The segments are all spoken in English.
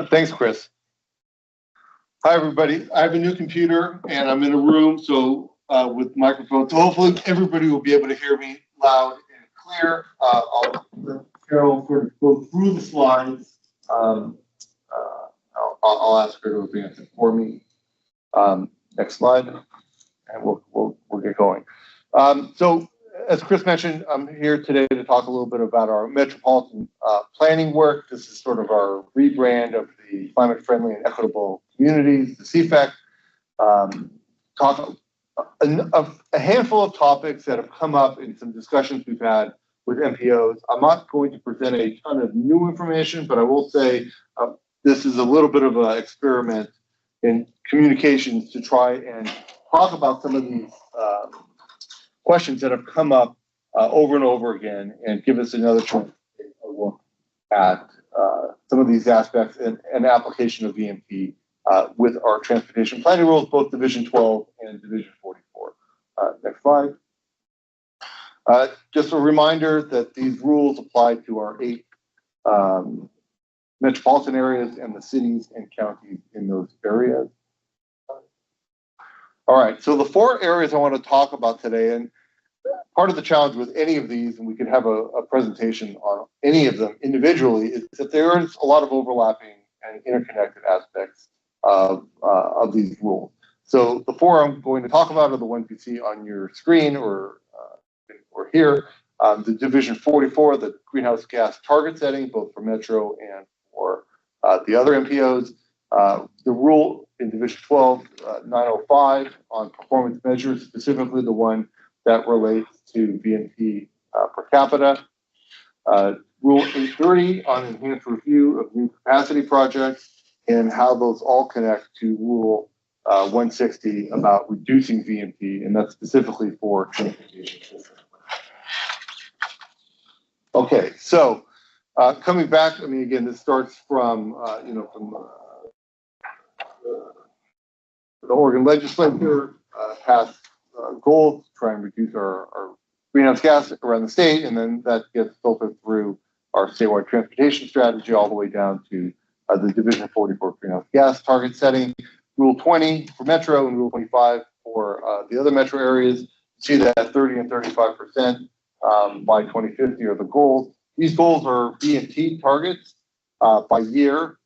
Thanks, Chris. Hi, everybody. I have a new computer, and I'm in a room with microphones. So hopefully everybody will be able to hear me loud and clear. I'll let Carol sort of go through the slides. I'll ask her to advance it for me. Next slide, and we'll get going. So, as Chris mentioned, I'm here today to talk a little bit about our metropolitan planning work. This is sort of our rebrand of the climate-friendly and equitable communities, the CFEC. Talk a handful of topics that have come up in some discussions we've had with MPOs. I'm not going to present a ton of new information, but I will say this is a little bit of an experiment in communications to try and talk about some of these questions that have come up over and over again and give us another chance to take a look at some of these aspects and application of VMP with our transportation planning rules, both Division 12 and Division 44. Next slide. Just a reminder that these rules apply to our 8 metropolitan areas and the cities and counties in those areas. All right, so the 4 areas I want to talk about today, and part of the challenge with any of these, and we could have a presentation on any of them individually, is that there is a lot of overlapping and interconnected aspects of these rules. So the 4 I'm going to talk about are the ones you see on your screen or here. The Division 44, the greenhouse gas target setting, both for Metro and for the other MPOs. The rule in Division 12, 905 on performance measures, specifically the one that relates to VMP per capita. Rule 830 on enhanced review of new capacity projects and how those all connect to Rule 160 about reducing VMP, and that's specifically for transportation systems. Okay, so coming back, I mean, again, this starts from, the Oregon legislature passed goals to try and reduce our greenhouse gas around the state, and then that gets filtered through our statewide transportation strategy all the way down to the Division 44 greenhouse gas target setting. Rule 20 for Metro and Rule 25 for the other Metro areas. See that 30 and 35% by 2050 are the goals. These goals are VMT targets by year.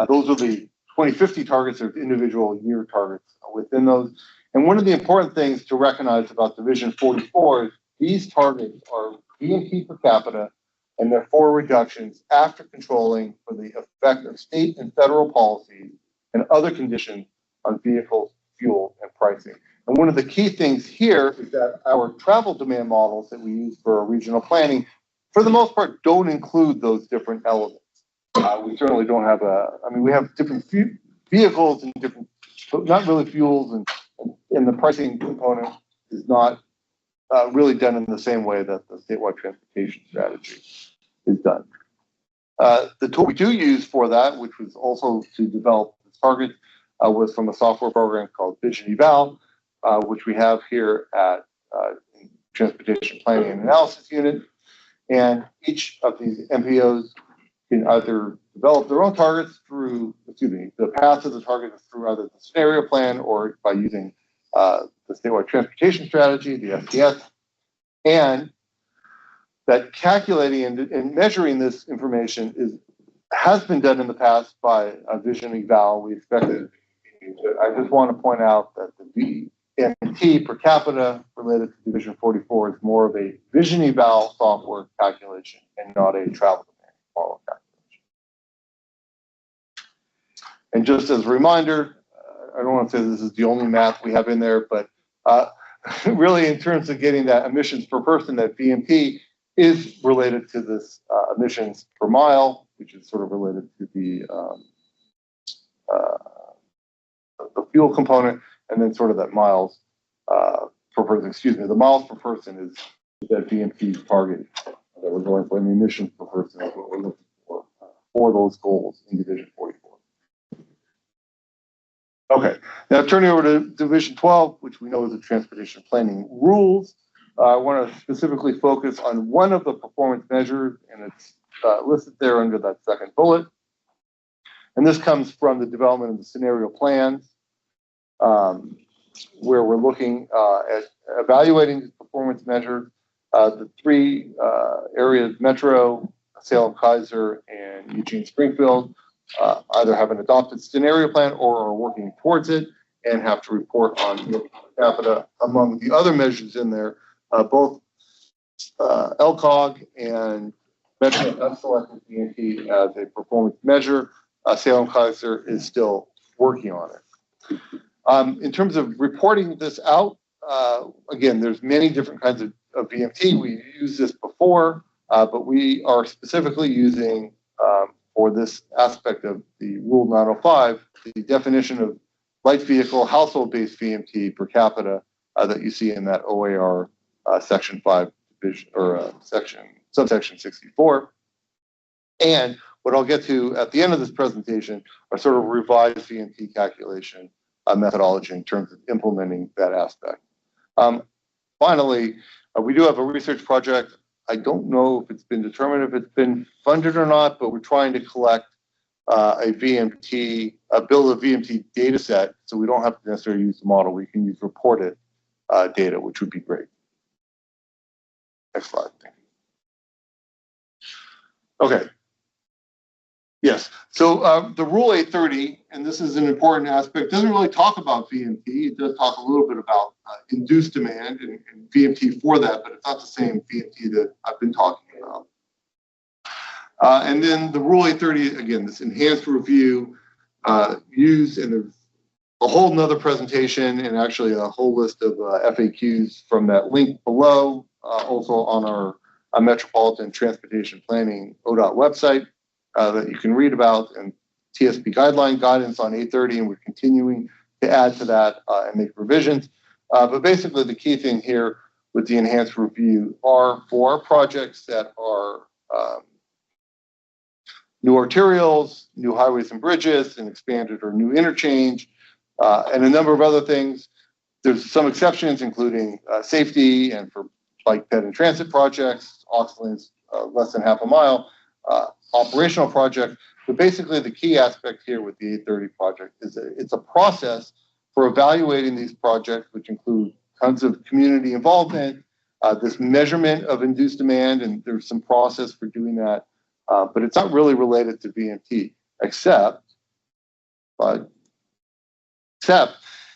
Those are the 2050 targets of individual year targets within those. And one of the important things to recognize about Division 44 is these targets are VMP per capita and their 4 reductions after controlling for the effect of state and federal policies and other conditions on vehicles, fuel, and pricing. And one of the key things here is that our travel demand models that we use for our regional planning, for the most part, don't include those different elements. We certainly don't have we have different vehicles and different, not really fuels, and the pricing component is not really done in the same way that the statewide transportation strategy is done. The tool we do use for that, which was also to develop the target, was from a software program called Vision Eval, which we have here at Transportation Planning and Analysis Unit. And each of these MPOs can either develop their own targets through, the path to the target is through either the scenario plan or by using the statewide transportation strategy, the STS, and that calculating and measuring this information has been done in the past by Vision Eval. We expect it. I just want to point out that the VMT per capita related to Division 44 is more of a Vision Eval software calculation and not a travel demand model calculation. And just as a reminder, I don't want to say this is the only math we have in there, but really in terms of getting that emissions per person, that VMP is related to this emissions per mile, which is sort of related to the fuel component, and then sort of that miles per person, the miles per person is that VMP target that we're going for, and the emissions per person is what we're looking for those goals in Division 44. Okay, now turning over to Division 12, which we know is the transportation planning rules. I want to specifically focus on one of the performance measures, and it's listed there under that second bullet. And this comes from the development of the scenario plans, where we're looking at evaluating performance measures. The three areas, Metro, Salem Kaiser, and Eugene Springfield, either have an adopted scenario plan or are working towards it and have to report on per capita. Among the other measures in there, both LCOG and Metro have selected VMT as a performance measure. Salem Kaiser is still working on it. In terms of reporting this out, again, there's many different kinds of VMT. We've used this before, but we are specifically using, for this aspect of the Rule 905, the definition of light vehicle household-based VMT per capita that you see in that OAR Section 5 division, or subsection 64. And what I'll get to at the end of this presentation are sort of revised VMT calculation methodology in terms of implementing that aspect. Finally, we do have a research project. I don't know if it's been determined if it's been funded or not, but we're trying to collect a build a VMT data set, so we don't have to necessarily use the model. We can use reported data, which would be great. Next slide. Thank you. Okay. Yes. So the Rule 830, and this is an important aspect, doesn't really talk about VMT. It does talk a little bit about induced demand and VMT for that, but it's not the same VMT that I've been talking about. And then the Rule 830, again, this enhanced review used, and there's a whole nother presentation and actually a whole list of FAQs from that link below, also on our Metropolitan Transportation Planning ODOT website that you can read about, and TSP guideline guidance on 830, and we're continuing to add to that and make revisions. But basically the key thing here with the enhanced review are for projects that are new arterials, new highways and bridges, and expanded or new interchange, and a number of other things. There's some exceptions, including safety and for bike, ped, and transit projects, aux lanes less than half a mile, operational projects. But basically the key aspect here with the 830 project is that it's a process for evaluating these projects, which include tons of community involvement, this measurement of induced demand, and there's some process for doing that. But it's not really related to VMT, except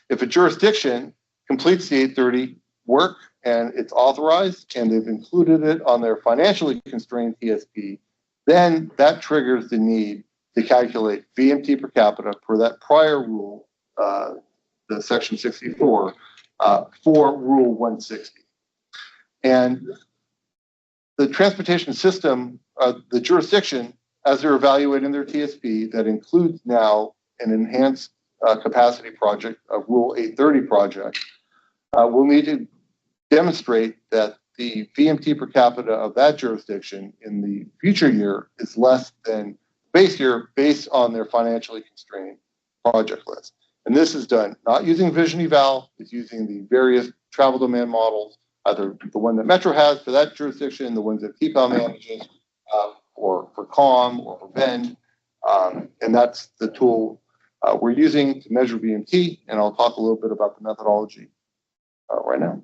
if a jurisdiction completes the 830 work and it's authorized and they've included it on their financially constrained TSP, then that triggers the need to calculate VMT per capita per that prior rule, the Section 64, for Rule 160. And the transportation system, the jurisdiction, as they're evaluating their TSP, that includes now an enhanced capacity project, a Rule 830 project, will need to demonstrate that the VMT per capita of that jurisdiction in the future year is less than base year based on their financially constrained project list. And this is done not using Vision Eval, it's using the various travel demand models, either the one that Metro has for that jurisdiction, the ones that TPL manages, or for COM or for VEND. And that's the tool we're using to measure VMT, and I'll talk a little bit about the methodology right now.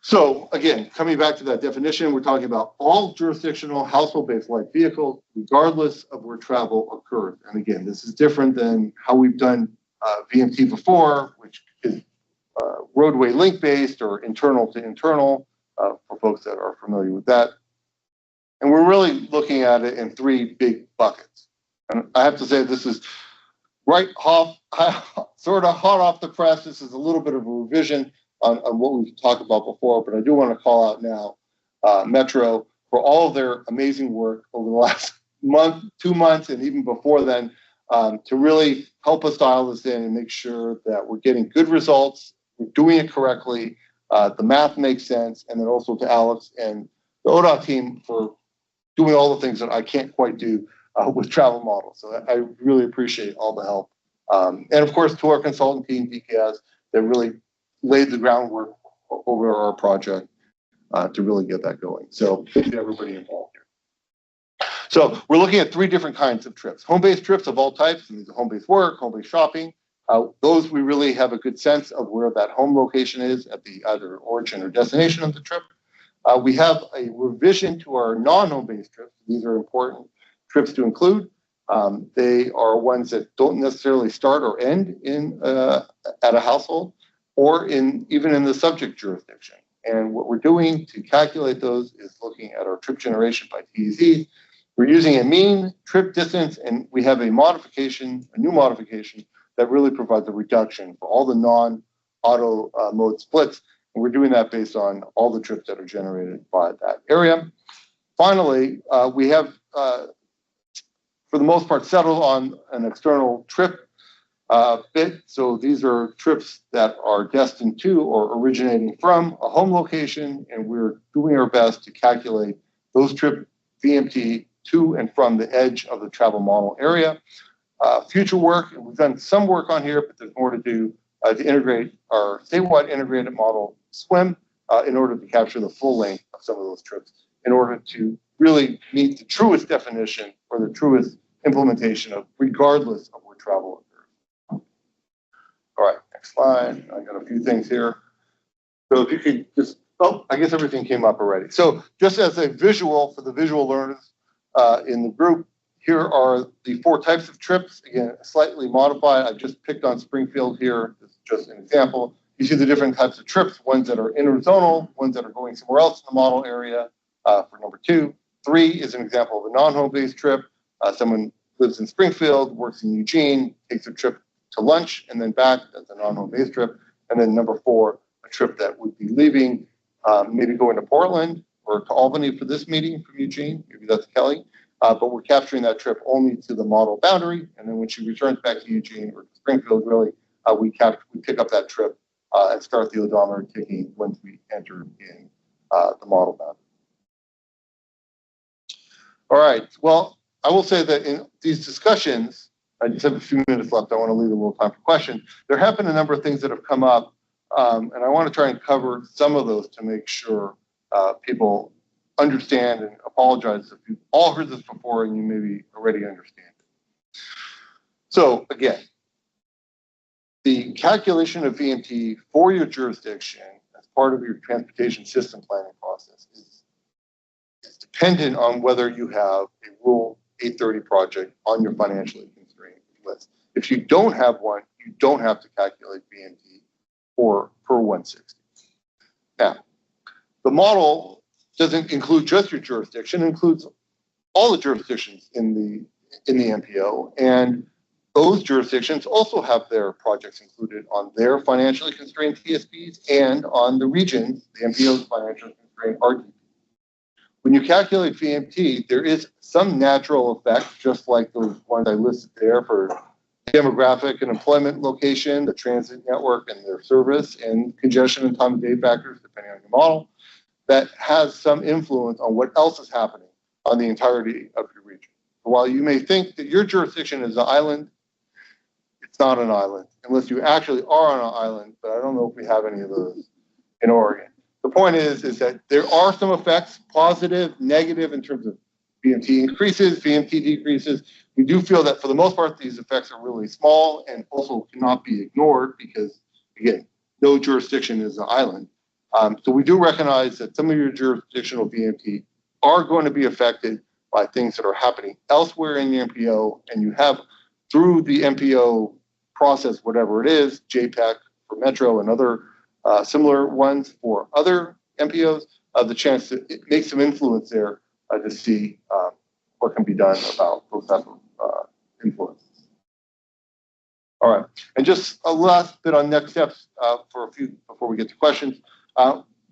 So again, coming back to that definition, we're talking about all jurisdictional household-based light vehicles, regardless of where travel occurs. And again, this is different than how we've done VMT before, which is roadway link-based or internal to internal, for folks that are familiar with that. And we're really looking at it in three big buckets. And I have to say, this is right off, sort of hot off the press. This is a little bit of a revision on what we've talked about before, but I do want to call out now Metro for all of their amazing work over the last month, 2 months, and even before then, to really help us dial this in and make sure that we're getting good results, we're doing it correctly, the math makes sense, and then also to Alex and the ODOT team for doing all the things that I can't quite do with travel models. So I really appreciate all the help. And of course, to our consultant team, DKS, that really laid the groundwork over our project to really get that going. So thank you to everybody involved here. So we're looking at 3 different kinds of trips. Home-based trips of all types, and these are home-based work, home-based shopping. Those we really have a good sense of where that home location is at the either origin or destination of the trip. We have a revision to our non-home-based trips. These are important trips to include. They are ones that don't necessarily start or end in at a household or even in the subject jurisdiction. And what we're doing to calculate those is looking at our trip generation by TEZ. We're using a mean trip distance, and we have a new modification that really provides a reduction for all the non-auto mode splits. And we're doing that based on all the trips that are generated by that area. Finally, we have, for the most part, settled on an external trip bit. So these are trips that are destined to or originating from a home location, and we're doing our best to calculate those trip VMT to and from the edge of the travel model area. Future work, and we've done some work on here, but there's more to do to integrate our statewide integrated model SWIM in order to capture the full length of some of those trips in order to really meet the truest definition or the truest implementation of regardless of where travel occurs. All right, next slide. I got a few things here. So if you could just, I guess everything came up already. So just as a visual for the visual learners in the group, here are the 4 types of trips. Again, slightly modified. I just picked on Springfield here. This is just an example. You see the different types of trips, ones that are interzonal, ones that are going somewhere else in the model area for number 2. 3 is an example of a non-home-based trip. Someone lives in Springfield, works in Eugene, takes a trip to lunch and then back. That's a non-home-based trip. And then number 4, a trip that would be leaving, maybe going to Portland or to Albany for this meeting from Eugene. Maybe that's Kelly. But we're capturing that trip only to the model boundary. And then when she returns back to Eugene or to Springfield, really, we pick up that trip and start the odometer ticking once we enter in the model boundary. All right. Well, I will say that in these discussions, I just have a few minutes left. I want to leave a little time for questions. There have been a number of things that have come up, and I want to try and cover some of those to make sure people understand, and apologize if you've all heard this before and you maybe already understand it. So again, the calculation of VMT for your jurisdiction as part of your transportation system planning process is dependent on whether you have a Rule 830 project on your financially constrained list. If you don't have one, you don't have to calculate VMT per 160. Now, the model doesn't include just your jurisdiction, it includes all the jurisdictions in the MPO, and those jurisdictions also have their projects included on their financially constrained TSPs and on the regions, the MPO's financially constrained RTP. When you calculate VMT, there is some natural effect, just like those ones I listed there for demographic and employment location, the transit network and their service, and congestion and time of day factors, depending on your model, that has some influence on what else is happening on the entirety of your region. While you may think that your jurisdiction is an island, it's not an island, unless you actually are on an island, but I don't know if we have any of those in Oregon. The point is that there are some effects, positive, negative, in terms of VMT increases, VMT decreases. We do feel that for the most part, these effects are really small and also cannot be ignored because, again, no jurisdiction is an island. So we do recognize that some of your jurisdictional VMT are going to be affected by things that are happening elsewhere in the MPO, and you have, through the MPO process, whatever it is, JPEG for Metro and other similar ones for other MPOs, the chance to make some influence there to see what can be done about those type of influences. All right, and just a last bit on next steps for a few before we get to questions.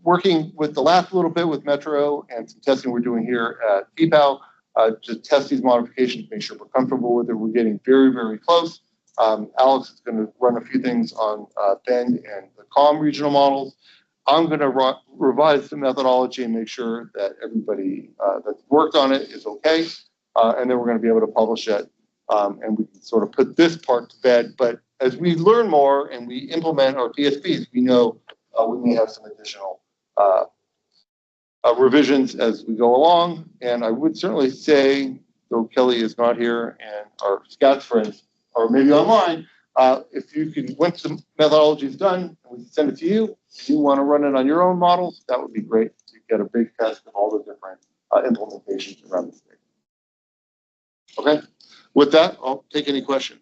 Working with the last little bit with Metro and some testing we're doing here at TPAL to test these modifications, make sure we're comfortable with it. We're getting very, very close. Alex is going to run a few things on Bend and the COM regional models. I'm going to revise the methodology and make sure that everybody that's worked on it is okay. And then we're going to be able to publish it. And we can sort of put this part to bed. But as we learn more and we implement our TSPs, we know we may have some additional revisions as we go along. And I would certainly say though Kelly is not here and our SCATS friends are maybe online, if you can, once the methodology is done, and we send it to you, if you want to run it on your own models, that would be great to get a big test of all the different implementations around the state. Okay, with that, I'll take any questions.